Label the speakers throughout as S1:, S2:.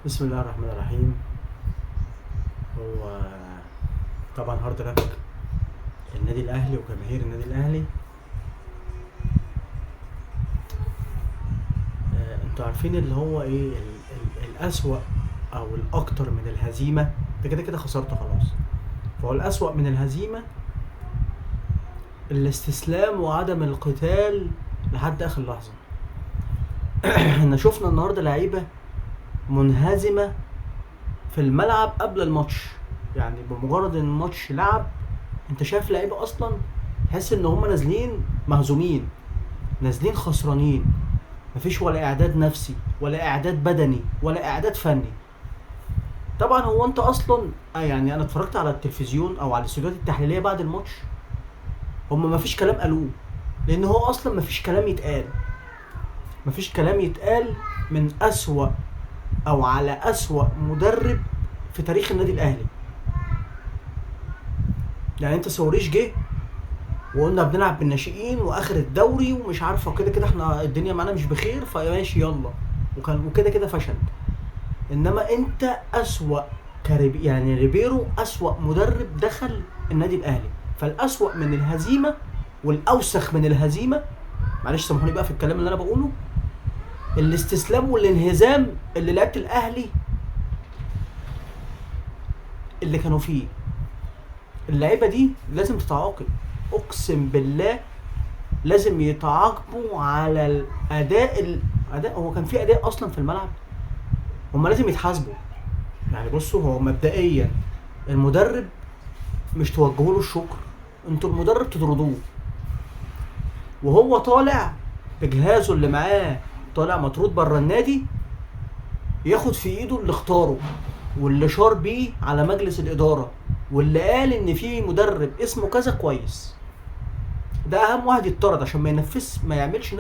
S1: بسم الله الرحمن الرحيم. هو طبعا هارد لك النادي الاهلي وجماهير النادي الاهلي. انتوا عارفين اللي هو ايه الاسوأ او الاكتر من الهزيمة. انت كده كده خسرت خلاص. فهو الاسوأ من الهزيمة الاستسلام وعدم القتال لحد اخر لحظة. احنا شفنا النهاردة لعيبة منهزمة في الملعب قبل الماتش، يعني بمجرد ان الماتش لعب انت شايف لعيبة اصلا تحس ان هم نازلين مهزومين، نازلين خسرانين. مفيش ولا اعداد نفسي ولا اعداد بدني ولا اعداد فني. طبعا هو انت اصلا يعني انا اتفرجت على التلفزيون او على الاستوديوهات التحليليه بعد الماتش، هم مفيش كلام قالوه، لان هو اصلا مفيش كلام يتقال. مفيش كلام يتقال من اسوأ او على اسوأ مدرب في تاريخ النادي الاهلي. يعني انت سوريش جه وقلنا بنلعب بالناشئين واخر الدوري ومش عارفه كده كده احنا الدنيا معانا مش بخير فماشي يلا، وكان وكده كده فشل. انما انت اسوأ يعني ريبيرو اسوأ مدرب دخل النادي الاهلي. فالاسوأ من الهزيمه والاوسخ من الهزيمه، معلش سامحوني بقى في الكلام اللي انا بقوله، الاستسلام والانهزام اللي لعبت الاهلي اللي كانوا فيه. اللعيبه دي لازم تتعاقب، اقسم بالله لازم يتعاقبوا على الاداء. هو كان في اداء اصلا في الملعب؟ هم لازم يتحاسبوا. يعني بصوا، هو مبدئيا المدرب مش توجهوا له الشكر، انتوا المدرب تطردوه وهو طالع بجهازه اللي معاه، طالع مطرود بره النادي، ياخد في ايده اللي اختاره واللي شار بيه على مجلس الاداره واللي قال ان في مدرب اسمه كذا كويس. ده اهم واحد يتطرد عشان ما يعملش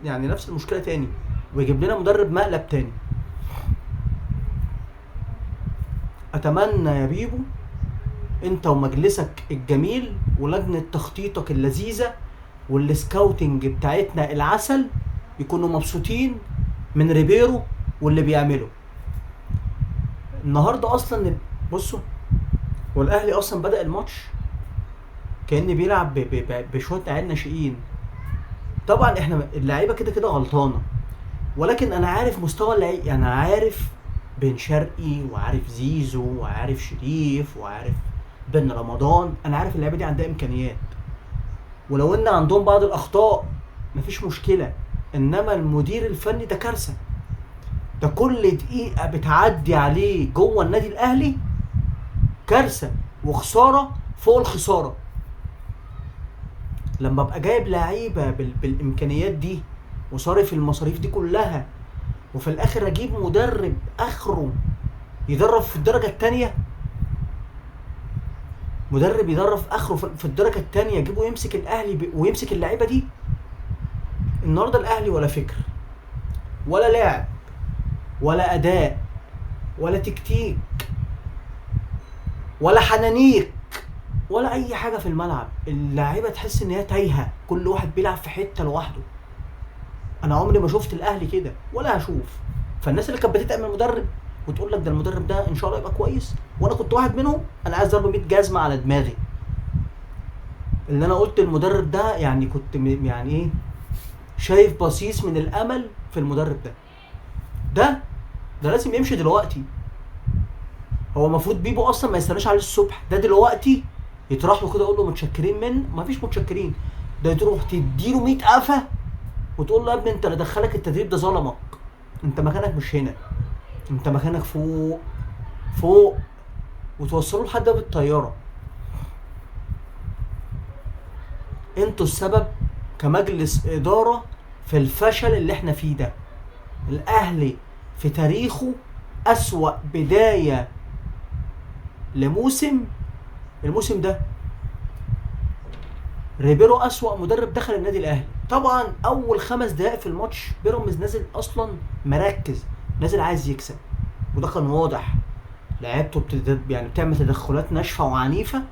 S1: يعني نفس المشكله تاني ويجيب لنا مدرب مقلب تاني. اتمنى يا بيبو انت ومجلسك الجميل ولجنه تخطيطك اللذيذه والسكاوتنج بتاعتنا العسل يكونوا مبسوطين من ريبيرو واللي بيعمله النهارده. اصلا بصوا، والاهلي اصلا بدأ الماتش كأن بيلعب بشويه عيال ناشئين. طبعا احنا اللعيبه كده كده غلطانه، ولكن انا عارف مستوى اللعيبه، يعني انا عارف بن شرقي وعارف زيزو وعارف شريف وعارف بن رمضان، انا عارف اللعيبه دي عندها امكانيات، ولو ان عندهم بعض الاخطاء مفيش مشكله. انما المدير الفني ده كارثه، ده كل دقيقه بتعدي عليه جوه النادي الاهلي كارثه وخساره فوق الخساره. لما ابقى جايب لعيبه بالامكانيات دي وصارف المصاريف دي كلها، وفي الاخر اجيب مدرب اخره يدرب في الدرجه الثانيه، مدرب يدرب اخره في الدرجه الثانيه، يجيبه يمسك الاهلي ويمسك اللعيبه دي. النهارده الاهلي ولا فكر ولا لعب ولا اداء ولا تكتيك ولا حنانيك ولا اي حاجه في الملعب. اللعيبه تحس ان هي تايهه، كل واحد بيلعب في حته لوحده. انا عمري ما شفت الاهلي كده ولا هشوف. فالناس اللي كانت بتتأمل المدرب وتقول لك ده المدرب ده ان شاء الله يبقى كويس، وانا كنت واحد منهم، انا عايز ضرب 100 جزمه على دماغي. اللي انا قلت المدرب ده يعني كنت يعني ايه، شايف بصيص من الامل في المدرب ده. ده ده لازم يمشي دلوقتي. هو المفروض بيبو اصلا ما يستناش عليه الصبح، ده دلوقتي يطرح له كده يقول له متشكرين. ما فيش متشكرين، ده تروح تديله 100 قفه وتقول له يا ابني انت اللي دخلك التدريب ده ظلمك، انت مكانك مش هنا، انت مكانك فوق فوق، وتوصلوا لحد باب الطياره. انتوا السبب كمجلس اداره في الفشل اللي احنا فيه ده. الاهلي في تاريخه اسوأ بدايه لموسم، الموسم ده ريبيرو اسوأ مدرب دخل النادي الاهلي. طبعا اول 5 دقائق في الماتش بيراميدز نازل اصلا مركز، نازل عايز يكسب، وده كان واضح. لعيبته يعني بتعمل تدخلات ناشفه وعنيفه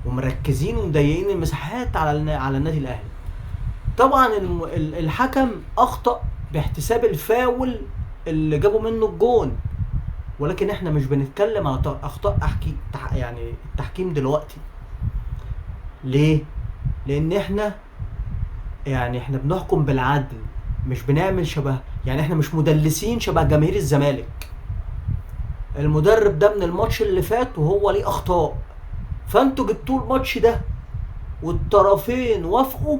S1: ومركزين ومضيقين المساحات على النادي الاهلي. طبعا الحكم اخطأ باحتساب الفاول اللي جابوا منه الجون. ولكن احنا مش بنتكلم على اخطاء يعني التحكيم دلوقتي. ليه؟ لان احنا يعني احنا بنحكم بالعدل، مش بنعمل شبه، يعني احنا مش مدلسين شبه جماهير الزمالك. المدرب ده من الماتش اللي فات وهو ليه اخطاء، فانتوا جبتوه الماتش ده والطرفين وافقوا،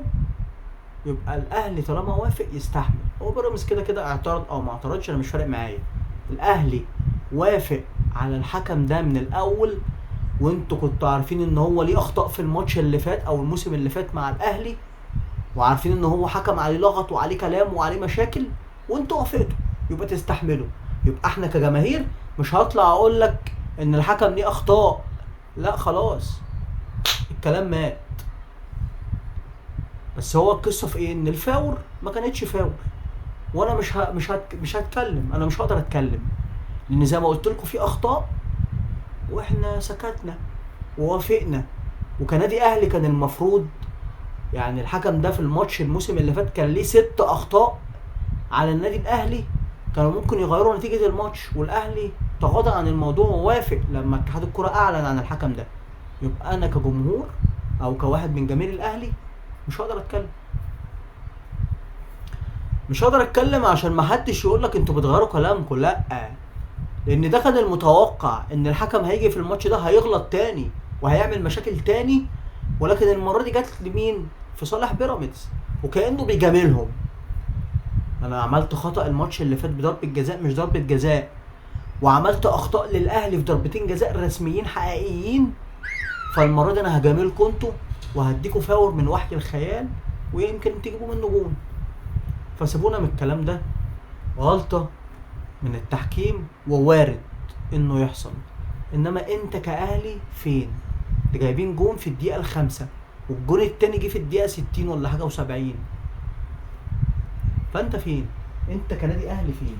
S1: يبقى الاهلي طالما وافق يستحمل. هو بيراميدز كده كده اعترض او ما اعترضش، انا مش فارق معايا. الاهلي وافق على الحكم ده من الاول، وانتوا كنتوا عارفين ان هو ليه اخطاء في الماتش اللي فات او الموسم اللي فات مع الاهلي، وعارفين ان هو حكم عليه لغط وعليه كلام وعليه مشاكل، وانتوا وافقتوا، يبقى تستحملوا. يبقى احنا كجماهير مش هطلع اقول لك ان الحكم ليه اخطاء، لا خلاص الكلام مات. بس هو القصه في ايه؟ ان الفاور ما كانتش فاور، وانا مش هتكلم، انا مش هقدر اتكلم، لان زي ما قلت لكم في اخطاء واحنا سكتنا ووافقنا. وكنادي اهلي كان المفروض، يعني الحكم ده في الماتش الموسم اللي فات كان ليه 6 اخطاء على النادي الاهلي، كانوا ممكن يغيروا نتيجه الماتش، والاهلي تغاضى عن الموضوع ووافق لما اتحاد الكره اعلن عن الحكم ده. يبقى انا كجمهور او كواحد من جماهير الاهلي مش هقدر اتكلم، مش هقدر اتكلم عشان ما حدش يقول لك انتوا بتغيروا كلامكم، لا، لان ده كان المتوقع ان الحكم هيجي في الماتش ده هيغلط تاني وهيعمل مشاكل تاني، ولكن المره دي جت لمين؟ في صالح بيراميدز، وكانه بيجاملهم. انا عملت خطا الماتش اللي فات بضربه جزاء مش ضربه جزاء، وعملت اخطاء للاهلي في ضربتين جزاء رسميين حقيقيين، فالمره دي انا هجاملكم انتوا وهديكوا فاور من وحي الخيال ويمكن تجيبوا منه جون. فسيبونا من الكلام ده، غلطه من التحكيم ووارد انه يحصل. انما انت كاهلي فين؟ انت جايبين جون في الدقيقه الخامسة والجون التاني جه في الدقيقه 60 ولا حاجه و70، فانت فين؟ انت كنادي اهلي فين؟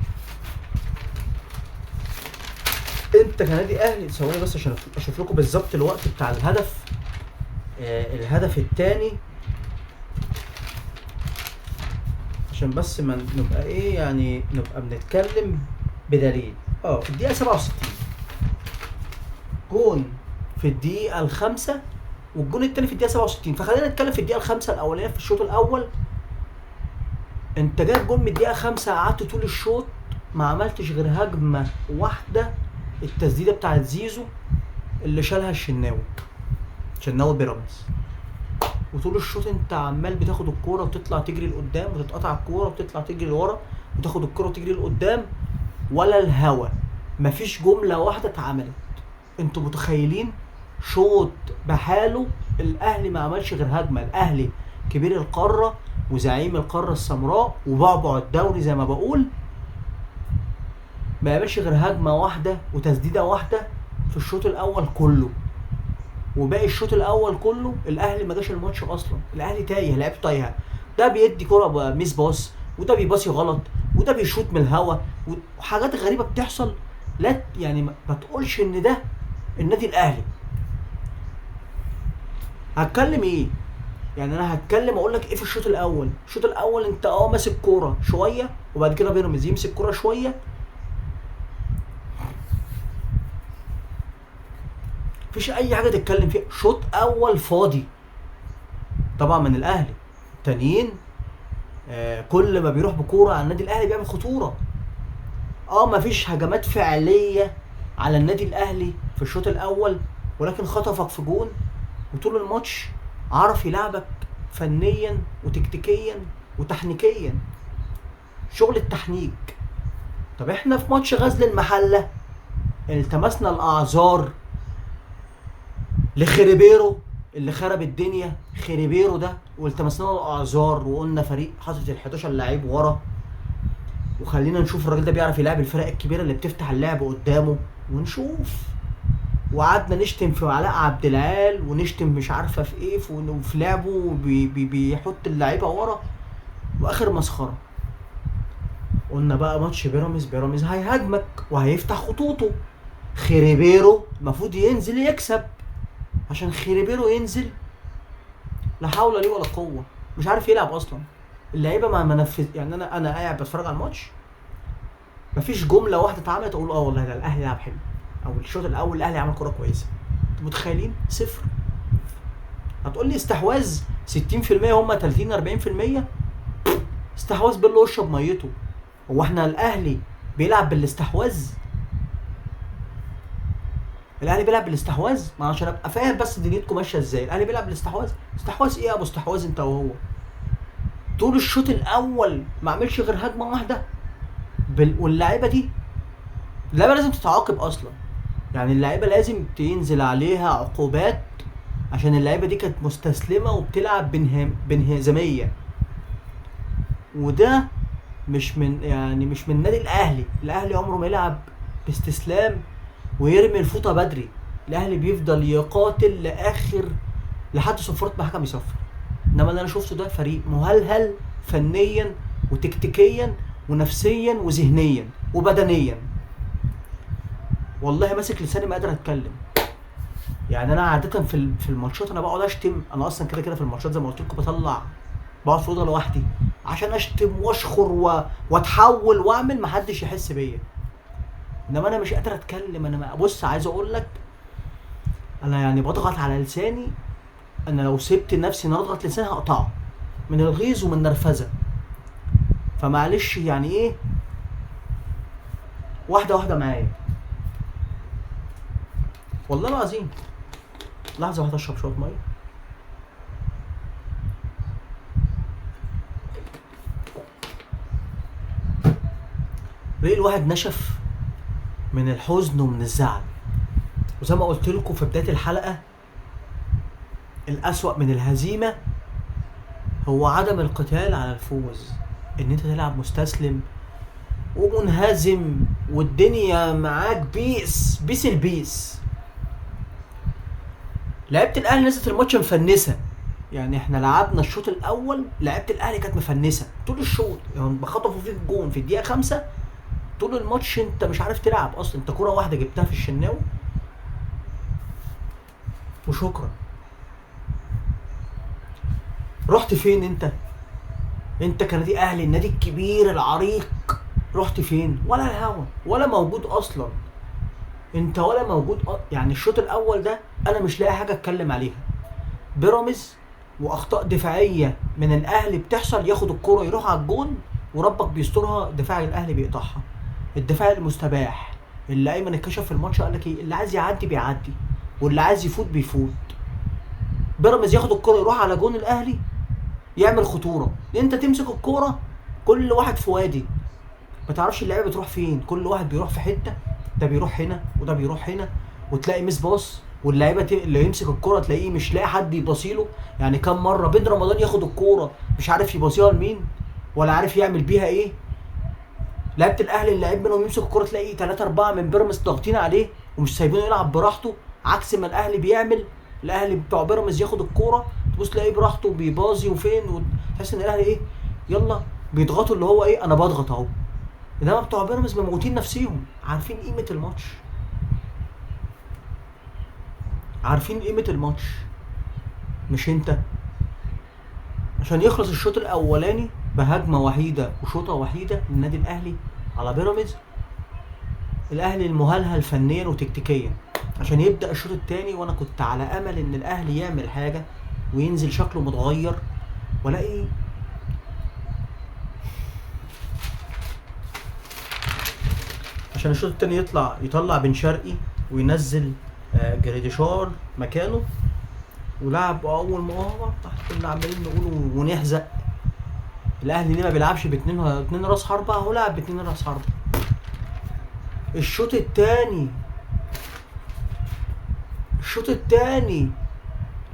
S1: انت كنادي اهلي. ثواني بس عشان اشوف لكم بالظبط الوقت بتاع الهدف. الهدف الثاني، عشان بس ما نبقى ايه، يعني نبقى بنتكلم بدليل. في الدقيقه 67 جون في الدقيقه الخامسة والجون الثاني في الدقيقه 67. فخلينا نتكلم في الدقيقه الخامسة الاولانيه في الشوط الاول. انت جايب جون من الدقيقه 5، قعدت طول الشوط ما عملتش غير هجمه واحده، التسديده بتاعت زيزو اللي شالها الشناوي بيراميدز. وطول الشوط انت عمال بتاخد الكوره وتطلع تجري لقدام وتتقطع الكوره وتطلع تجري لورا وتاخد الكوره وتجري لقدام، ولا الهوا، مفيش جمله واحده اتعملت. انتوا متخيلين شوط بحاله الاهلي ما عملش غير هجمه؟ الاهلي كبير القاره وزعيم القاره السمراء وبعبع الدوري زي ما بقول، ما يعملش غير هجمه واحده وتسديده واحده في الشوط الاول كله. وباقي الشوط الاول كله الاهلي ما جاش الماتش اصلا، الاهلي تايه، لعبته تايهه، ده بيدي كوره ميس باص، وده بيباصي غلط، وده بيشوط من الهوا، وحاجات غريبه بتحصل. لا يعني ما تقولش ان ده النادي الاهلي. هتكلم ايه؟ يعني انا هتكلم اقول لك ايه في الشوط الاول؟ الشوط الاول انت ماسك كوره شويه، وبعد كده بيراميدز يمسك كوره شويه، مفيش اي حاجه تتكلم فيها. شوط اول فاضي طبعا من الاهلي. تانيين كل ما بيروح بكوره على النادي الاهلي بيعمل خطوره. مفيش هجمات فعليه على النادي الاهلي في الشوط الاول، ولكن خطفك في جون، وطول الماتش عرف يلعبك فنيا وتكتيكيا وتحنيكيا، شغل التحنيك. طب احنا في ماتش غزل المحله التمسنا الاعذار لخريبيرو اللي خرب الدنيا، خريبيرو ده، والتمسنا له الاعذار وقلنا فريق حاطط ال11 لعيب ورا، وخلينا نشوف الراجل ده بيعرف يلعب الفرق الكبيره اللي بتفتح اللعب قدامه ونشوف. وقعدنا نشتم في علاء عبد العال ونشتم مش عارفه في ايه وفي لعبه بيحط اللعيبه ورا، واخر مسخره. قلنا بقى ماتش بيراميدز هيهاجمك وهيفتح خطوطه، خريبيرو المفروض ينزل يكسب، عشان خريبيرو ينزل لا حول لي ولا قوه، مش عارف يلعب اصلا. اللعيبه ما منفذ، يعني انا قاعد بتفرج على الماتش مفيش جمله واحده اتعملت اقول اه والله ده الاهلي لعب حلو، او الشوط الاول الاهلي عمل كوره كويسه. انتوا متخيلين؟ صفر. هتقول لي استحواذ 60%، هم 30 40%. استحواذ بالله يشرب ميته. هو احنا الاهلي بيلعب بالاستحواذ؟ الاهلي بيلعب بالاستحواذ؟ ما عشان ابقى فاهم بس دنيتكم ماشيه ازاي. الاهلي بيلعب بالاستحواذ؟ استحواذ ايه يا ابو استحواذ انت وهو؟ طول الشوط الاول ما عملش غير هجمه واحده واللاعيبه دي اللعيبه لازم تتعاقب اصلا. يعني اللعيبه لازم تنزل عليها عقوبات، عشان اللعيبه دي كانت مستسلمه وبتلعب بانهزاميه. وده مش من النادي الاهلي. الاهلي عمره ما يلعب باستسلام ويرمي الفوطه بدري. الاهلي بيفضل يقاتل لحد صفارة ما حكم يصفر. انما اللي انا شفته ده فريق مهلهل فنيا وتكتيكيا ونفسيا وذهنيا وبدنيا. والله ماسك لساني ما قادر اتكلم. يعني انا عاده في الماتشات انا بقعد اشتم. انا اصلا كده في الماتشات زي ما قلت لكم بقعد في اوضه لوحدي عشان اشتم واشخر واتحول واعمل محدش يحس بيا. انما انا مش قادر اتكلم. انا بص عايز اقول لك، انا يعني بضغط على لساني. انا لو سبت نفسي ان اضغط لساني هقطعه من الغيظ ومن النرفزه. فمعلش يعني ايه، واحده واحده معايا. والله العظيم. لحظه واحده اشرب شويه ميه. ليه الواحد نشف من الحزن ومن الزعل. وزي ما قلت لكم في بدايه الحلقه، الأسوأ من الهزيمه هو عدم القتال على الفوز. ان انت تلعب مستسلم ومنهزم والدنيا معاك بيس البيس. لعيبه الاهلي نزلت الماتش مفنسه. يعني احنا لعبنا الشوط الاول، لعيبه الاهلي كانت مفنسه طول الشوط. يعني بخطفوا فيك الجون في الدقيقه 5. طول الماتش انت مش عارف تلعب اصلا. انت كوره واحده جبتها في الشناوي وشكرا. رحت فين انت كنادي اهلي، النادي الكبير العريق؟ رحت فين؟ ولا الهوا ولا موجود اصلا. انت ولا موجود يعني الشوط الاول ده انا مش لاقي حاجه اتكلم عليها. بيراميدز واخطاء دفاعيه من الاهلي بتحصل، ياخد الكوره يروح على الجون وربك بيسترها، دفاع الاهلي بيقطعها. الدفاع المستباح اللي ايمن اتكشف في الماتش قال لك ايه، اللي عايز يعدي بيعدي واللي عايز يفوت بيفوت. بيراميدز ياخد الكوره يروح على جون الاهلي يعمل خطوره. انت تمسك الكوره كل واحد في وادي، ما تعرفش اللعيبه بتروح فين. كل واحد بيروح في حته، ده بيروح هنا وده بيروح هنا، وتلاقي ميس باص. واللعيبه اللي يمسك الكوره تلاقيه مش لاقي حد يباصيله. يعني كم مره بن رمضان ياخد الكوره مش عارف يباصيها لمين ولا عارف يعمل بيها ايه. لعيبه الاهلي اللعيب منهم يمسك الكوره تلاقيه 3 4 من بيراميدز ضاغطين عليه ومش سايبينه يلعب براحته، عكس ما الاهلي بيعمل. الاهلي بتوع بيراميدز ياخد الكوره تبص تلاقيه براحته بيبازي وفين، وتحس ان الاهلي ايه، يلا بيضغطوا اللي هو ايه، انا بضغط اهو. انما بتوع بيراميدز مموتين نفسيهم، عارفين قيمه الماتش، عارفين قيمه الماتش. مش انت عشان يخلص الشوط الاولاني بهجمه وحيده وشوطه وحيده للنادي الاهلي على بيراميدز، الاهلي المهلهل فنيا وتكتيكيا، عشان يبدا الشوط الثاني. وانا كنت على امل ان الاهلي يعمل حاجه وينزل شكله متغير، والاقي عشان الشوط الثاني يطلع بن شرقي وينزل جريديشار مكانه، ولعب اول ما هو كنا عمالين نقول ونحزق الاهلي ليه ما بيلعبش باتنين راس حربه. هو لعب باتنين راس حربه. الشوط الثاني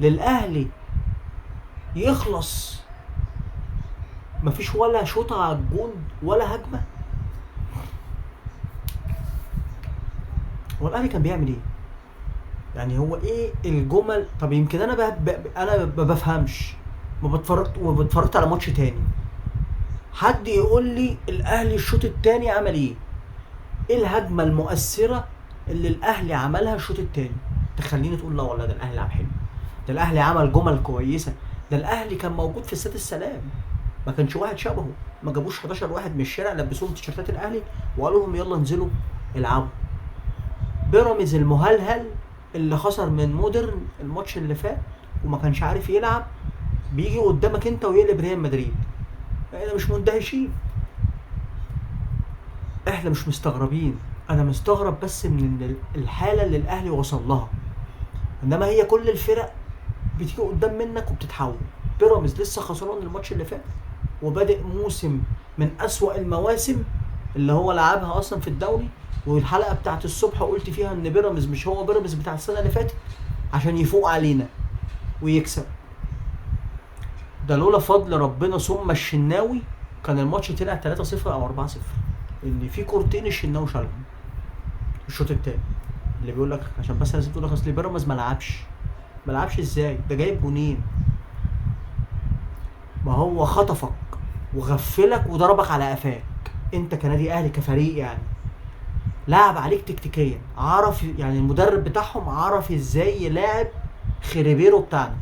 S1: للاهلي يخلص مفيش ولا شوطه على الجون ولا هجمه. هو الاهلي كان بيعمل ايه؟ يعني هو ايه الجمل؟ طب يمكن انا انا ما بفهمش، ما اتفرجت على ماتش تاني. حد يقول لي الاهلي الشوط الثاني عمل ايه؟ ايه الهجمه المؤثره اللي الاهلي عملها الشوط الثاني تخليني تقول لا والله ده الاهلي لعب حلو، ده الاهلي عمل جمل كويسه، ده الاهلي كان موجود في استاد السلام. ما كانش واحد شبهه، ما جابوش 11 واحد من الشارع لبسوهم تيشيرتات الاهلي وقالوا لهم يلا انزلوا العبوا. بيراميدز المهلهل اللي خسر من مودرن الماتش اللي فات وما كانش عارف يلعب، بيجي قدامك انت ويقلب ريال مدريد. احنا مش مندهشين، احنا مش مستغربين. انا مستغرب بس من الحاله اللي الاهلي وصل لها. انما هي كل الفرق بتيجي قدام منك وبتتحول. بيراميدز لسه خسران الماتش اللي فات وبادئ موسم من اسوأ المواسم اللي هو لعبها اصلا في الدوري. والحلقه بتاعت الصبح قلت فيها ان بيراميدز مش هو بيراميدز بتاع السنه اللي فاتت عشان يفوق علينا ويكسب. ده لولا فضل ربنا ثم الشناوي كان الماتش طلع 3-0 او 4-0. ان في كورتين الشناوي شالهم الشوط التاني. اللي بيقول لك عشان بس لازم تقول لك اصل بيراميدز ما لعبش ازاي؟ ده جايب جونين. ما هو خطفك وغفلك وضربك على قفاك. انت كنادي اهلي كفريق يعني لعب عليك تكتيكيا، عرف يعني المدرب بتاعهم عرف ازاي يلاعب خريبيرو بتاعنا.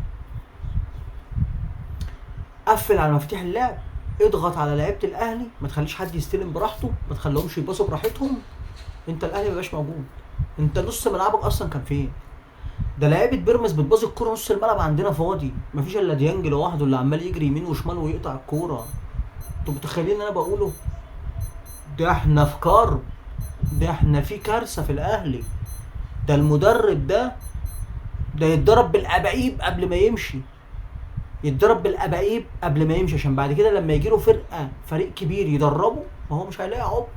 S1: قفل على مفاتيح اللعب، اضغط على لعيبه الاهلي، ما تخليش حد يستلم براحته، ما تخليهمش يباصوا براحتهم. انت الاهلي ما بقاش موجود. انت نص ملعبك اصلا كان فين؟ ده لعيبه بيراميدز بتباصي الكوره نص الملعب عندنا فاضي، مفيش الا ديانج لوحده اللي عمال يجري يمين وشمال ويقطع الكوره. انتوا متخيلين اللي انا بقوله؟ ده احنا في كرب، ده احنا في كارثه في الاهلي. ده المدرب ده يتضرب بالابعيب قبل ما يمشي، يتضرب بالابعيب قبل ما يمشي، عشان بعد كده لما يجي له فريق كبير يدربه ما هو مش هيلاقي عبط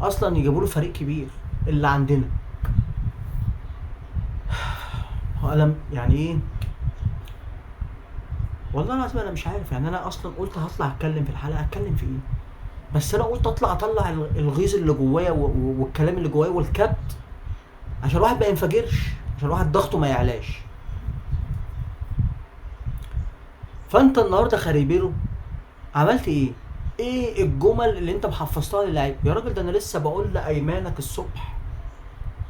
S1: اصلا يجيبوا له فريق كبير اللي عندنا. انا يعني ايه والله العظيم انا مش عارف. يعني انا اصلا قلت هطلع اتكلم في الحلقه، اتكلم في ايه؟ بس انا قلت اطلع الغيظ اللي جوايا والكلام اللي جوايا والكبت عشان الواحد ما ينفجرش، عشان الواحد ضغطه ما يعلاش. فانت النهارده خريبيرو عملت ايه؟ ايه الجمل اللي انت محفظتها للعيب؟ يا راجل ده انا لسه بقول لايمانك الصبح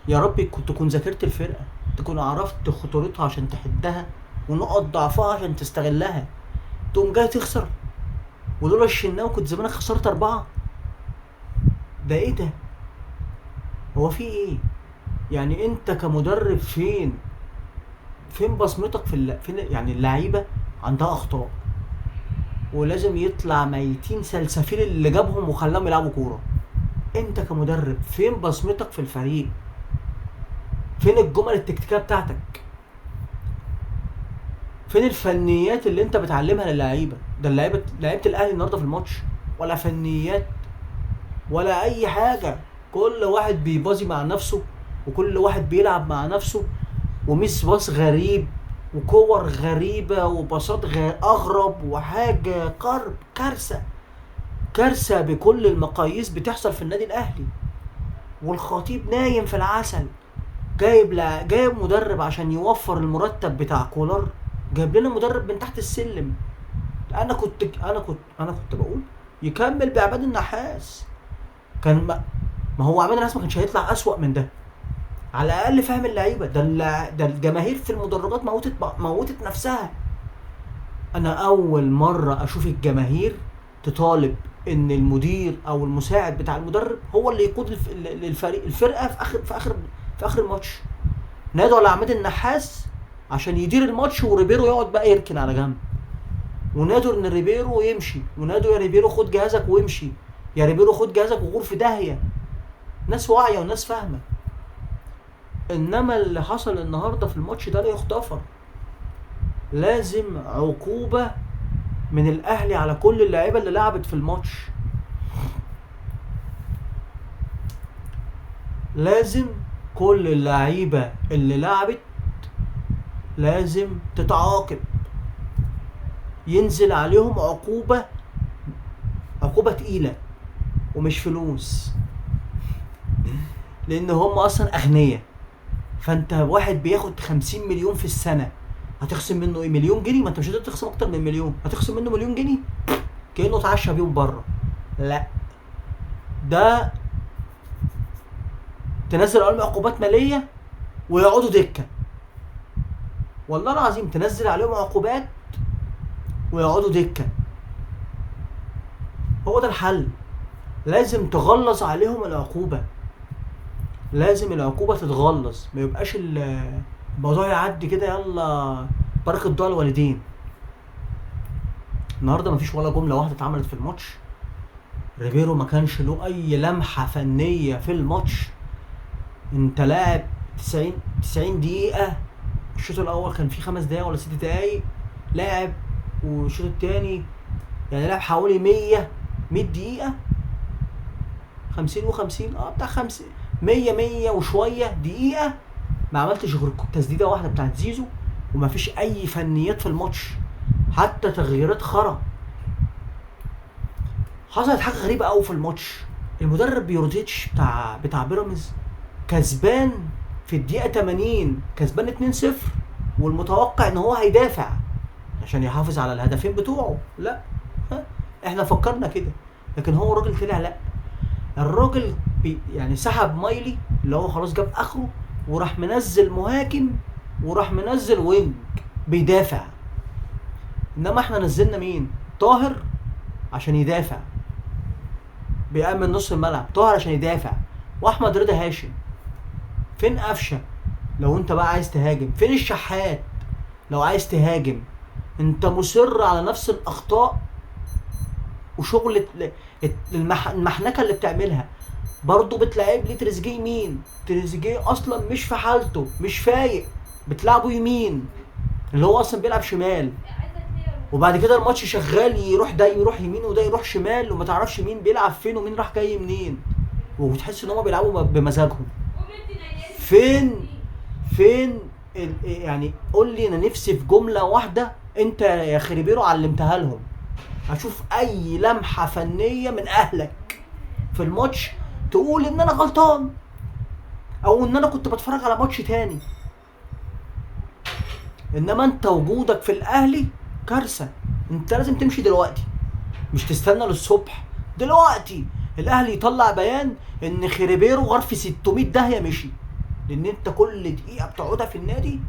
S1: يا رب كنت تكون ذاكرت الفرقه، تكون عرفت خطورتها عشان تحدها ونقط ضعفها عشان تستغلها. تقوم جاي تخسر، ولولا الشناوي كنت زمانك خسرت 4. ده ايه ده؟ هو في ايه؟ يعني انت كمدرب فين بصمتك فين؟ يعني اللعيبه عندها اخطاء ولازم يطلع ميتين سلسفيل اللي جابهم وخلاهم يلعبوا كوره. انت كمدرب فين بصمتك في الفريق؟ فين الجمل التكتيكيه بتاعتك؟ فين الفنيات اللي انت بتعلمها للعيبه؟ ده لعيبه الاهلي النهارده في الماتش ولا فنيات ولا اي حاجه. كل واحد بيبازي مع نفسه وكل واحد بيلعب مع نفسه وميس باص غريب وكور غريبه وباصات اغرب وحاجه كارثه بكل المقاييس بتحصل في النادي الاهلي. والخطيب نايم في العسل، جايب مدرب عشان يوفر المرتب بتاع كولر، جايب لنا مدرب من تحت السلم. انا كنت بقول يكمل بعماد النحاس. كان ما هو عماد النحاس ما كانش هيطلع اسوأ من ده. على الاقل فاهم اللعيبه. ده الجماهير في المدرجات موتت نفسها. انا اول مره اشوف الجماهير تطالب ان المدير او المساعد بتاع المدرب هو اللي يقود الفرقه في اخر الماتش. نادوا على عماد النحاس عشان يدير الماتش وريبيرو يقعد بقى يركن على جنب، ونادوا ان ريبيرو يمشي، ونادوا يا ريبيرو خد جهازك وامشي، يا ريبيرو خد جهازك وغور في داهيه. ناس واعيه وناس فاهمه. انما اللي حصل النهارده في الماتش ده لا يغتفر. لازم عقوبه من الاهلي على كل اللعيبه اللي لعبت في الماتش. لازم كل اللعيبه اللي لعبت لازم تتعاقب، ينزل عليهم عقوبه تقيله ومش فلوس، لان هم اصلا اغنياء. فانت واحد بياخد 50 مليون في السنه هتخصم منه ايه؟ مليون جنيه؟ ما انت مش هتقدر تخصم اكتر من مليون، هتخصم منه مليون جنيه كانه اتعشى بيهم بره. لا، ده تنزل عليهم عقوبات ماليه ويقعدوا دكه. والله العظيم تنزل عليهم عقوبات ويقعدوا دكه. هو ده الحل. لازم تغلظ عليهم العقوبه، لازم العقوبه تتغلظ، ما يبقاش الموضوع يعدي كده يلا بركه دعاء الوالدين. النهارده مفيش ولا جمله واحده اتعملت في الماتش. ريبيرو ما كانش له اي لمحه فنيه في الماتش. انت لاعب 90 دقيقه، الشوط الاول كان فيه 5 دقايق ولا 6 دقايق لاعب، والشوط الثاني يعني لعب حوالي 100 دقيقه، 50 و50 بتاع 50 100 وشويه دقيقه، ما عملتش غير تسديده واحده بتاعت زيزو، وما فيش اي فنيات في الماتش، حتى تغييرات خرا. حصلت حاجه غريبه قوي في الماتش. المدرب بيورتيتش بتاع بيراميدز كسبان في الدقيقه 80، كسبان 2-0، والمتوقع ان هو هيدافع عشان يحافظ على الهدفين بتوعه. لا، احنا فكرنا كده، لكن هو الراجل طلع لا، الراجل يعني سحب مايلي اللي هو خلاص جاب اخره، وراح منزل مهاجم، وراح منزل وينج بيدافع. انما احنا نزلنا مين؟ طاهر عشان يدافع، بيأمن نص الملعب، طاهر عشان يدافع، واحمد رضا هاشم. فين قفشه لو انت بقى عايز تهاجم؟ فين الشحات لو عايز تهاجم؟ انت مصر على نفس الاخطاء وشغل المحنكه اللي بتعملها. برضو بتلعب لي تريزيجيه يمين، تريزيجيه اصلا مش في حالته، مش فايق، بتلعبه يمين اللي هو اصلا بيلعب شمال، وبعد كده الماتش شغال يروح ده يروح يمين وده يروح شمال، وما تعرفش مين بيلعب فين ومين راح جاي منين، وبتحس ان هم بيلعبوا بمزاجهم. فين يعني قول لي، انا نفسي في جمله واحده انت يا خريبيرو علمتها لهم، اشوف اي لمحه فنيه من اهلك في الماتش تقول ان انا غلطان، او ان انا كنت بتفرج على ماتش تاني. انما انت وجودك في الاهلي كارثه، انت لازم تمشي دلوقتي، مش تستنى للصبح. دلوقتي الاهلي يطلع بيان ان خريبيرو غار في 600 داهيه مشي، لان انت كل دقيقه بتقعدها في النادي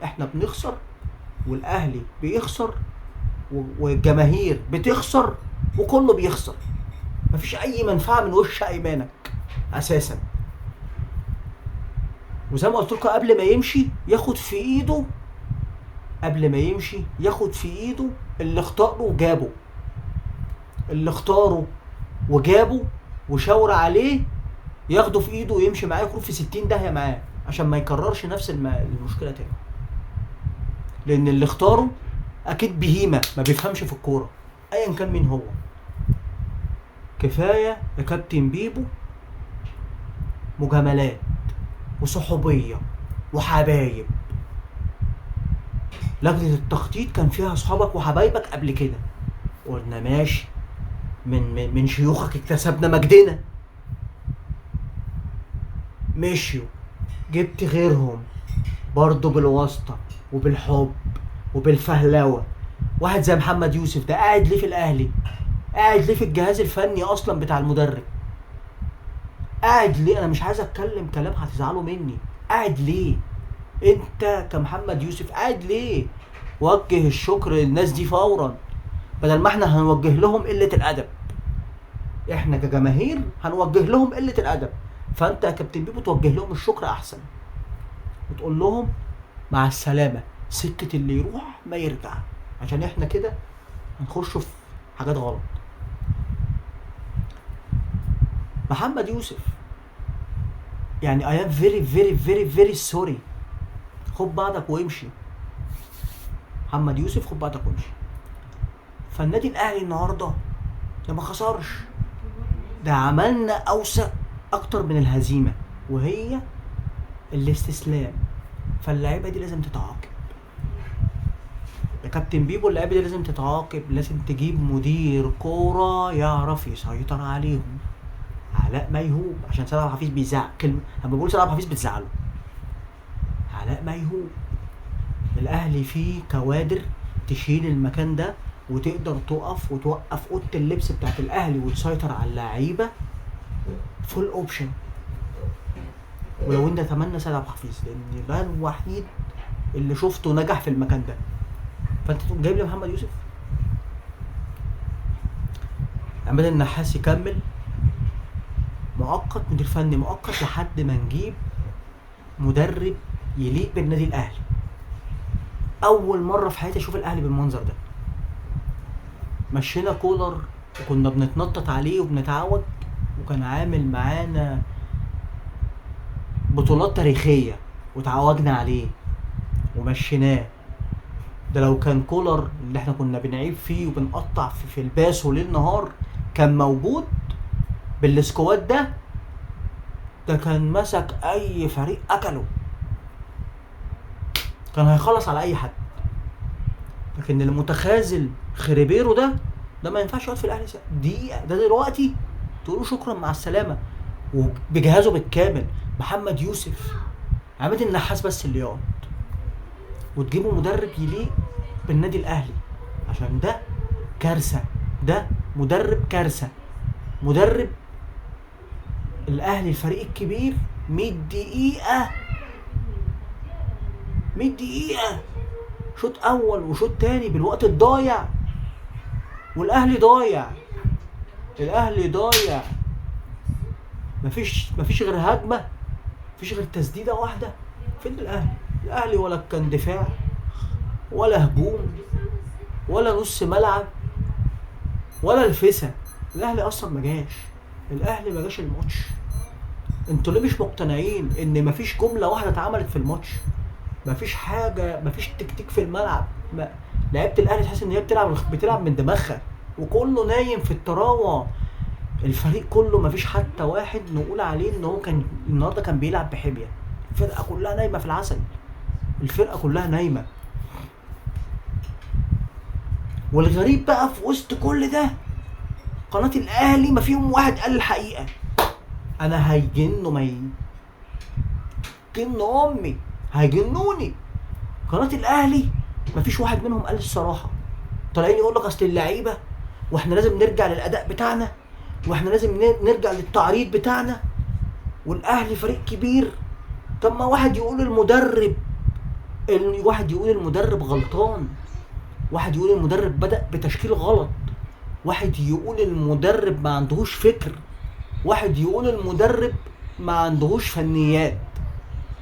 S1: احنا بنخسر، والاهلي بيخسر، والجماهير بتخسر، وكله بيخسر، مفيش اي منفعه من وش ايمانك اساسا. وزي ما قلت لكم قبل ما يمشي ياخد في ايده، قبل ما يمشي ياخد في ايده اللي اختاره وجابه، اللي اختاره وجابه وشاور عليه، ياخده في ايده ويمشي معاه، يخرج في 60 داهيه معاه، عشان ما يكررش نفس المشكله تاني. لان اللي اختاره اكيد بهيمه ما بيفهمش في الكوره ايا كان مين هو. كفايه يا كابتن بيبو مجاملات وصحوبيه وحبايب. لجنه التخطيط كان فيها اصحابك وحبايبك قبل كده، قلنا ماشي، من شيوخك اكتسبنا مجدنا، مشيوا، جبت غيرهم برضو بالواسطه وبالحب وبالفهلوه. واحد زي محمد يوسف ده قاعد ليه في الاهلي؟ قاعد ليه في الجهاز الفني اصلا بتاع المدرب؟ قاعد ليه؟ انا مش عايز اتكلم كلام هتزعلوا مني، قاعد ليه انت كمحمد يوسف؟ قاعد ليه؟ وجه الشكر للناس دي فورا، بدل ما احنا هنوجه لهم قله الادب. احنا كجماهير هنوجه لهم قله الادب، فانت يا كابتن بيبو توجه لهم الشكر احسن، وتقول لهم مع السلامه، سكه اللي يروح ما يرجع، عشان احنا كده هنخش في حاجات غلط. محمد يوسف يعني I am very very very very sorry، خد بعضك وامشي. محمد يوسف خد بعضك وامشي. فالنادي الاهلي النهارده ده ما خسرش، ده عملنا اوسع اكتر من الهزيمه، وهي الاستسلام. فاللاعيبه دي لازم تتعاقب يا كابتن بيبو، اللعيبه دي لازم تتعاقب، لازم تجيب مدير كوره يعرف يسيطر عليهم. علاء ميهوب، عشان سيد عبد الحفيظ بيزعق كلمه، لما بقول سيد عبد الحفيظ بتزعله. علاء ميهوب، الاهلي فيه كوادر تشيل المكان ده، وتقدر تقف وتوقف اوضه اللبس بتاعت الاهلي وتسيطر على اللعيبه فول اوبشن. ولو انت اتمنى سيد عبد الحفيظ، لان ده الوحيد اللي شفته نجح في المكان ده، فانت تقوم جايب لي محمد يوسف. عماد النحاس يكمل مؤقت، مدير فني مؤقت لحد ما نجيب مدرب يليق بالنادي الاهلي. اول مره في حياتي اشوف الاهلي بالمنظر ده. مشينا كولر وكنا بنتنطط عليه وبنتعود، وكان عامل معانا بطولات تاريخيه وتعودنا عليه ومشيناه. ده لو كان كولر اللي احنا كنا بنعيب فيه وبنقطع في الباس وليل نهار كان موجود بالسكواد ده كان مسك اي فريق اكله، كان هيخلص على اي حد. لكن المتخاذل خريبيرو ده ما ينفعش يقعد في الاهلي دقيقه. ده دلوقتي تقولوا شكرا مع السلامه وبجهازه بالكامل. محمد يوسف، عماد النحاس بس اللي يقعد، وتجيبوا مدرب يليق بالنادي الاهلي، عشان ده كارثه. ده مدرب كارثه. مدرب الاهلي الفريق الكبير 100 دقيقه 100 دقيقه شوط اول وشوط تاني بالوقت الضايع، والاهلي ضايع. الاهلي ضايع. مفيش غير هجمه، مفيش غير تسديده واحده. فين الاهلي ولا كان دفاع ولا هجوم ولا نص ملعب ولا الفسا. الاهلي اصلا ما جاش الماتش. انتوا ليه مش مقتنعين ان مفيش جمله واحده اتعملت في الماتش؟ مفيش حاجه، مفيش تكتيك في الملعب. لعيبه الاهلي تحس ان هي بتلعب من دماغها وكله نايم في الطراوه. الفريق كله مفيش حتى واحد نقول عليه ان هو كان النهارده كان بيلعب بحبيه. الفرقه كلها نايمه في العسل. الفرقه كلها نايمه. والغريب بقى في وسط كل ده قناه الاهلي ما فيهم واحد قال الحقيقه. انا هيجنوا امي هيجنوني. قناه الاهلي ما فيش واحد منهم قال الصراحه. طالعين يقول لك اصل اللعيبه واحنا لازم نرجع للاداء بتاعنا واحنا لازم نرجع للتعريض بتاعنا والاهلي فريق كبير. طب ما واحد يقول المدرب غلطان، واحد يقول المدرب بدأ بتشكيل غلط، واحد يقول المدرب ما عندهوش فكر، واحد يقول المدرب ما عندهوش فنيات،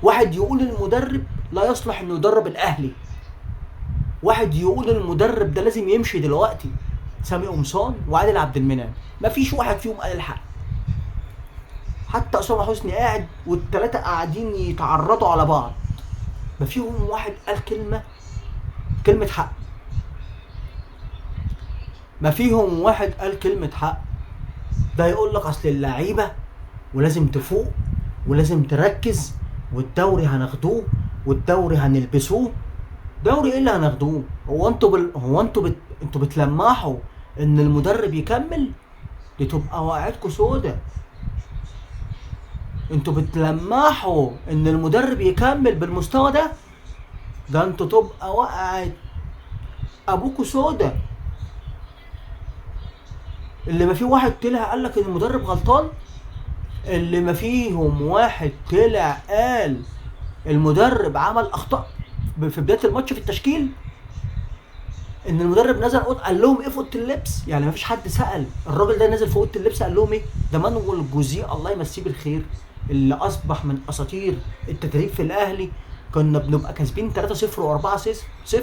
S1: واحد يقول المدرب لا يصلح انه يدرب الاهلي، واحد يقول المدرب ده لازم يمشي دلوقتي. سامي قمصان وعادل عبد المنعم مفيش واحد فيهم قال الحق. حتى اسامه حسني قاعد والثلاثه قاعدين يتعرضوا على بعض، ما فيهم واحد قال كلمه حق. ما فيهم واحد قال كلمه حق. ده يقول لك اصل اللعيبه ولازم تفوق ولازم تركز والدوري هناخدوه والدوري هنلبسوه. دوري ايه اللي هناخدوه؟ هو انتوا بتلمحوا ان المدرب يكمل؟ دي تبقى وقعتكم سودا. انتوا بتلمحوا ان المدرب يكمل بالمستوى ده انتوا تبقى وقعت ابوكوا سودا. اللي ما فيه واحد طلع قال لك ان المدرب غلطان، اللي ما فيهم واحد طلع قال المدرب عمل اخطاء في بدايه الماتش في التشكيل، ان المدرب نزل قال لهم ايه في اوضه اللبس. يعني ما فيش حد سال الراجل ده نزل في اوضه اللبس قال لهم ايه؟ ده مانويل جوزيه الله يمسيه بالخير اللي اصبح من اساطير التدريب في الاهلي. كنا بنبقى كاسبين 3-0 و4-0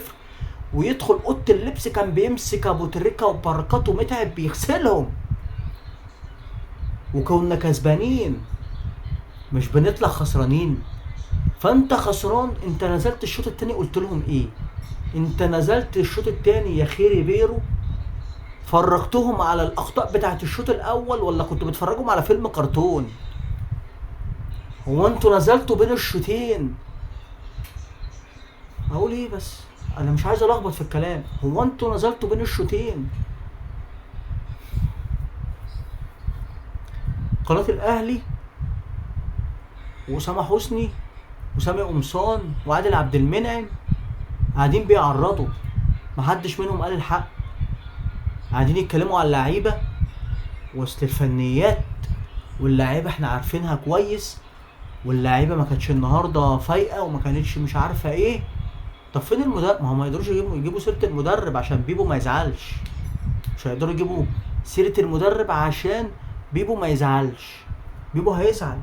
S1: ويدخل اوضه اللبس كان بيمسك ابو تريكه وبركات ومتعب بيغسلهم، وكنا كسبانين مش بنطلع خسرانين. فانت خسران. انت نزلت الشوط التاني قلت لهم ايه؟ انت نزلت الشوط التاني يا خيري بيرو فرجتهم على الاخطاء بتاعت الشوط الاول ولا كنتوا بتفرجهم على فيلم كرتون؟ هو انتوا نزلتوا بين الشوطين؟ اقول ايه بس انا مش عايز الخبط في الكلام. هو انتوا نزلتوا بين الشوطين. قناه الاهلي واسامه حسني وسامي قمصان وعادل عبد المنعم قاعدين بيعرضوا، محدش منهم قال الحق. قاعدين يتكلموا على اللعيبه وسط الفنيات، واللعيبه احنا عارفينها كويس، واللعيبه ما كانتش النهارده فايقه وما كانتش مش عارفه ايه. طب فين المدرب؟ ما هم ما يقدروش يجيبوا سيره المدرب عشان بيبو ما يزعلش. مش هيقدروا يجيبوا سيره المدرب عشان بيبو ما يزعلش. بيبو هيزعل،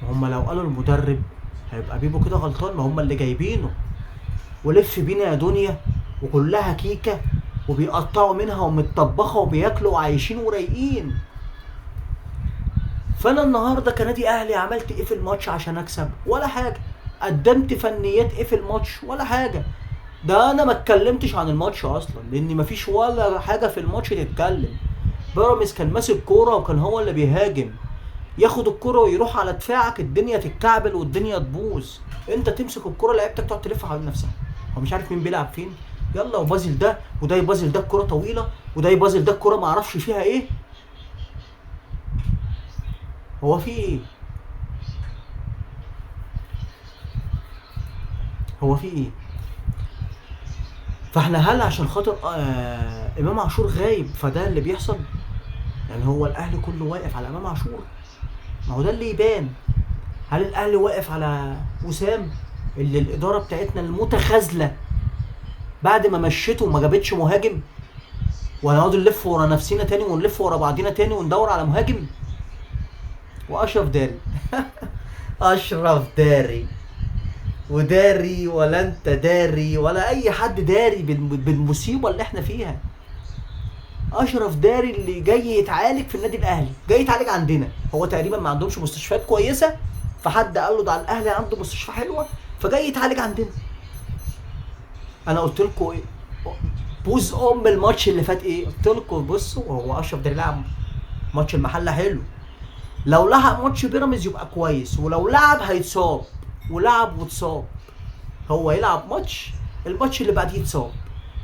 S1: هم لو قالوا المدرب هيبقى بيبو كده غلطان، ما هم اللي جايبينه. ولف بينا يا دنيا وكلها كيكه وبيقطعوا منها ومتطبخه وبياكلوا وعايشين ورايقين. فانا النهارده كنادي اهلي عملت ايه في الماتش عشان اكسب؟ ولا حاجه. قدمت فنيات ايه في الماتش؟ ولا حاجه. ده انا ما اتكلمتش عن الماتش اصلا، لان مفيش ولا حاجه في الماتش تتكلم. بيراميدز كان ماسك كوره وكان هو اللي بيهاجم، ياخد الكوره ويروح على دفاعك الدنيا تتكعبل والدنيا تبوظ. انت تمسك الكوره لعيبتك تقعد تلف حوالين نفسها، هو مش عارف مين بيلعب فين. يلا وبازل ده وده يبازل ده الكوره طويله وده يبازل ده الكوره ما اعرفش فيها ايه. هو في ايه؟ هو في ايه؟ فاحنا هل عشان خاطر امام عاشور غايب فده اللي بيحصل؟ يعني هو الاهلي كله واقف على امام عاشور؟ ما هو ده اللي يبان. هل الاهلي واقف على وسام اللي الاداره بتاعتنا المتخاذله بعد ما مشيته وما جابتش مهاجم، وهنقعد نلف ورا نفسينا تاني ونلف ورا بعضينا تاني وندور على مهاجم؟ واشرف داري اشرف داري وداري ولا انت داري ولا اي حد داري بالمصيبه اللي احنا فيها. اشرف داري اللي جاي يتعالج في النادي الاهلي، جاي يتعالج عندنا. هو تقريبا ما عندهمش مستشفيات كويسه، فحد قال له ده على الاهلي عنده مستشفى حلوه فجاي يتعالج عندنا. انا قلت لكم ايه؟ بوز الماتش اللي فات ايه؟ قلت لكم بصوا، هو اشرف داري لعب ماتش المحله حلو، لو لعب ماتش بيراميدز يبقى كويس، ولو لعب هيتصاب، ولعب واتصاب. هو يلعب ماتش، الماتش اللي بعديه يتصاب،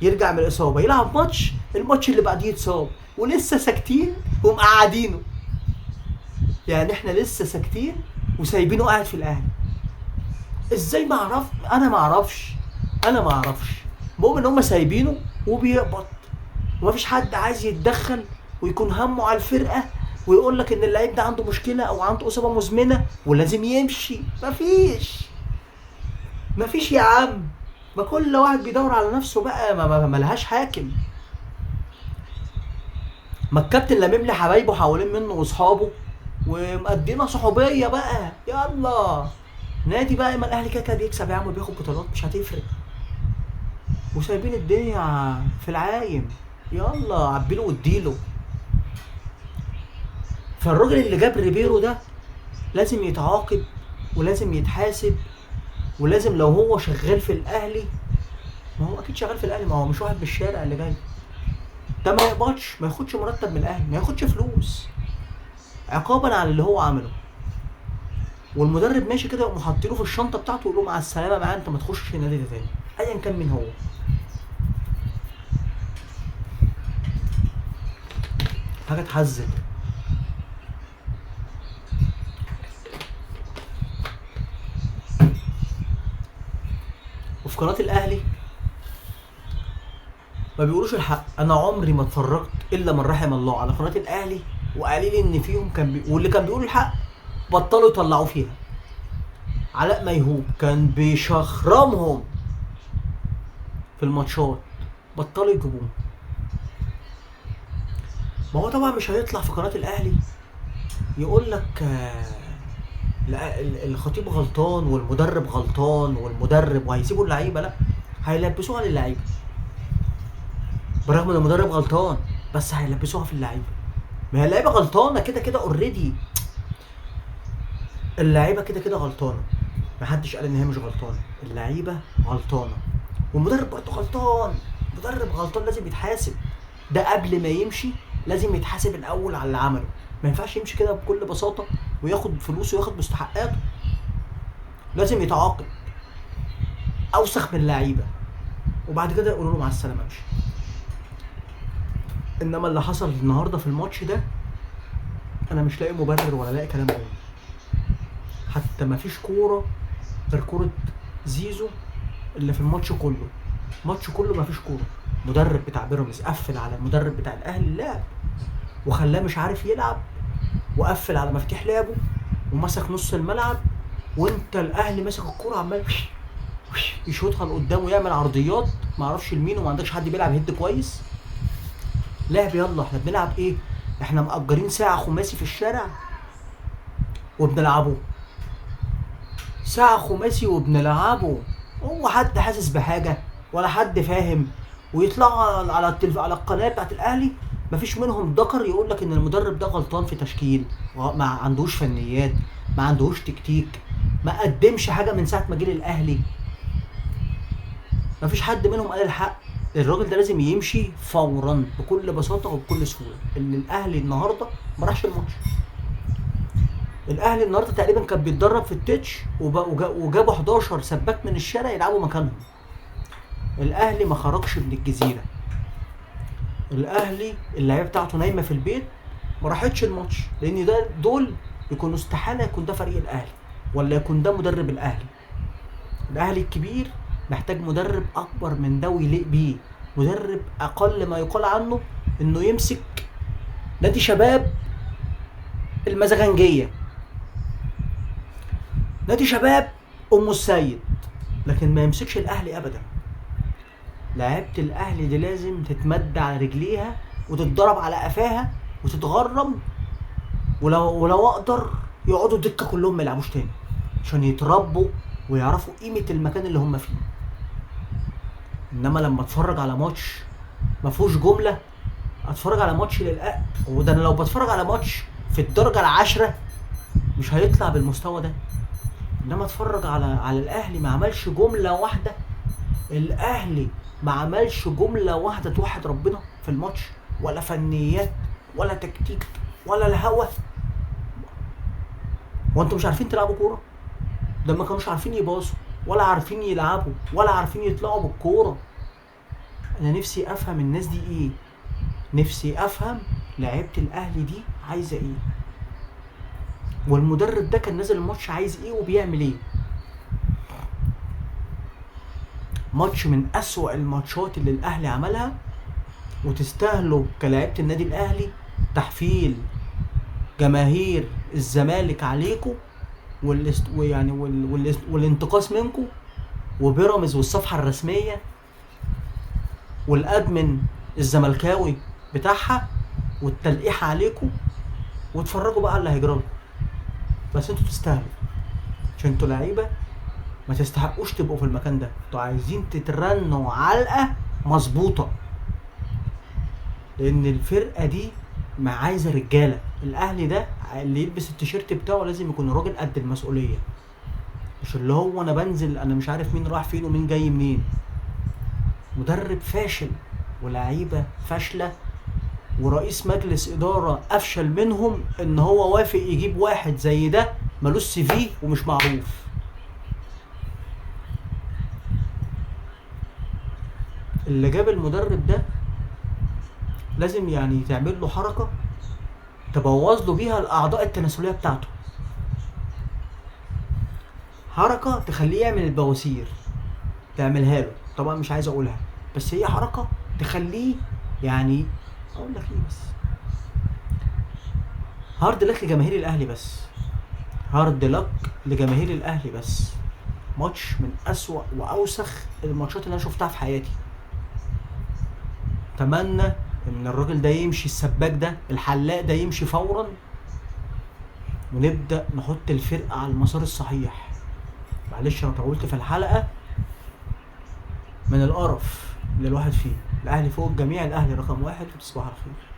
S1: يرجع من الاصابه، يلعب ماتش، الماتش اللي بعديه يتصاب، ولسه ساكتين ومقعدينه. يعني احنا لسه ساكتين وسايبينه قاعد في الاهلي. ازاي؟ ما اعرف، انا ما اعرفش. المهم ان هم سايبينه وبيقبض ومفيش حد عايز يتدخل ويكون همه على الفرقه ويقول لك ان اللعيب ده عنده مشكله او عنده اصابه مزمنه ولازم يمشي. مفيش يا عم. ما كل واحد بيدور على نفسه بقى، ما لهاش حاكم. ما الكابتن لمم لي حبايبه حوالين منه واصحابه ومقدمه صحوبيه بقى. يلا نادي بقى، ما الاهلي كده بيكسب يا عم وبياخد بطولات مش هتفرق، وسايبين الدنيا في العايم. يلا عبيله واديله. فالراجل اللي جاب ريبيرو ده لازم يتعاقب ولازم يتحاسب، ولازم لو هو شغال في الاهلي، ما هو اكيد شغال في الاهلي، ما هو مش واحد من الشارع اللي جاي ده، ما يقبضش، ما ياخدش مرتب من الاهلي، ما ياخدش فلوس عقابا على اللي هو عمله. والمدرب ماشي كده يقوموا حاطينه في الشنطه بتاعته ويقول له مع السلامه معاه، انت ما تخشش النادي ده تاني ايا كان مين هو. حاجه تحزن. وفي قناه الاهلي ما بيقولوش الحق. انا عمري ما اتفرجت الا من رحم الله على قناه الاهلي وقالوا لي ان فيهم واللي كان بيقول الحق بطلوا يطلعوا فيها. علاء ميهوب كان بيشخرمهم في الماتشات، بطلوا يجيبوه. ما هو طبعا مش هيطلع في قناه الاهلي يقول لك الخطيب غلطان والمدرب غلطان والمدرب وهيسيبوا اللعيبه. لا، هيلبسوها للعيبه برغم ان المدرب غلطان، بس هيلبسوها في اللعيبه. ما هي اللعيبه غلطانه كده كده اوريدي، اللعيبه كده كده غلطانه، محدش قال ان هي مش غلطانه، اللعيبه غلطانه والمدرب برضه غلطان. مدرب غلطان لازم يتحاسب، ده قبل ما يمشي لازم يتحاسب الاول على اللي عمله. ما ينفعش يمشي كده بكل بساطه وياخد فلوسه وياخد مستحقاته، لازم يتعاقب اوسخ من اللعيبه وبعد كده يقولوا له مع السلامه امشي. انما اللي حصل النهارده في الماتش ده انا مش لاقي مبرر ولا لاقي كلام قوي. حتى ما فيش كوره غير كوره زيزو اللي في الماتش كله، الماتش كله ما فيش كوره. مدرب بتاع بيراميدز قفل على المدرب بتاع الاهلي اللعب وخلاه مش عارف يلعب، وقفل على مفتاح لعبه ومسك نص الملعب، وانت الاهلي ماسك الكوره عمال يشوطها لقدام ويعمل عرضيات ما اعرفش لمين، وما عندكش حد بيلعب هيد كويس. لعب يلا، احنا بنلعب ايه؟ احنا مأجرين ساعة خماسي في الشارع وبنلعبه، ساعة خماسي وبنلعبه. هو حد حاسس بحاجة ولا حد فاهم؟ ويطلعوا على القناة بتاعت الأهلي مفيش منهم ذكر يقول لك إن المدرب ده غلطان في تشكيل، ما عندوش فنيات، ما عندوش تكتيك، ما قدمش حاجة من ساعة ما جه الأهلي. مفيش حد منهم قال الحق. الراجل ده لازم يمشي فورا بكل بساطة وبكل سهولة. إن الأهلي النهاردة ما راحش الماتش. الاهلي النهارده تقريبا كان بيتدرب في التتش وجابوا 11 سباك من الشارع يلعبوا مكانهم. الاهلي ما خرجش من الجزيره. الاهلي اللعيبه بتاعته نايمه في البيت، ما راحتش الماتش، لان دول يكونوا استحاله يكون ده فريق الاهلي ولا يكون ده مدرب الاهلي. الاهلي الكبير محتاج مدرب اكبر من ده ويليق بيه، مدرب اقل ما يقال عنه انه يمسك نادي شباب المزاجنجيه، نادي شباب ام السيد، لكن ما يمسكش الاهلي ابدا. لعيبه الاهلي دي لازم تتمد على رجليها وتتضرب على قفاها وتتغرم، ولو اقدر يقعدوا دكه كلهم ما يلعبوش تاني عشان يتربوا ويعرفوا قيمه المكان اللي هم فيه. انما لما اتفرج على ماتش ما فيهوش جمله، اتفرج على ماتش وده انا لو بتفرج على ماتش في الدرجه العاشره مش هيطلع بالمستوى ده. انما اتفرج على الاهلي ما عملش جمله واحده، الاهلي ما عملش جمله واحده توحد ربنا في الماتش، ولا فنيات ولا تكتيك ولا الهوا. وانتوا مش عارفين تلعبوا كوره؟ ده ما كانوش عارفين يباصوا ولا عارفين يلعبوا ولا عارفين يطلعوا بالكوره. انا نفسي افهم الناس دي ايه، نفسي افهم لعيبه الاهلي دي عايزه ايه، والمدرب ده كان نازل الماتش عايز ايه وبيعمل ايه. ماتش من اسوأ الماتشات اللي الاهلي عملها، وتستاهلوا كلاعيبه النادي الاهلي تحفيل جماهير الزمالك عليكم والانتقاص منكم، وبيراميدز والصفحه الرسميه والادمن الزملكاوي بتاعها والتلقيح عليكم، واتفرجوا بقى على اللي هيجرى لكم. بس انتوا تستاهلوا، عشان انتوا لعيبه ما تستحقوش تبقوا في المكان ده. انتوا عايزين تترنوا علقه مظبوطه، لان الفرقه دي ما عايزه رجاله. الاهلي ده اللي يلبس التيشيرت بتاعه لازم يكون راجل قد المسؤوليه، مش اللي هو انا بنزل انا مش عارف مين راح فين ومين جاي منين. مدرب فاشل ولاعيبه فاشله ورئيس مجلس اداره افشل منهم ان هو وافق يجيب واحد زي ده ملوش سي في ومش معروف. اللي جاب المدرب ده لازم يعني تعمل له حركه تبوظ له بيها الاعضاء التناسليه بتاعته، حركه تخليه يعمل البواسير تعملها له. طبعا مش عايز اقولها، بس هي حركه تخليه يعني اقول لك ايه، بس هارد لك لجماهير الاهلي، بس هارد لك لجماهير الاهلي بس. ماتش من اسوأ واوسخ الماتشات اللي انا شفتها في حياتي. اتمنى ان الراجل ده يمشي، السباك ده الحلاق ده يمشي فورا، ونبدا نحط الفرقه على المسار الصحيح. معلش انا طولت في الحلقه من القرف اللي الواحد فيه. الاهلي فوق الجميع، الاهلي رقم 1، وتصبحوا على خير.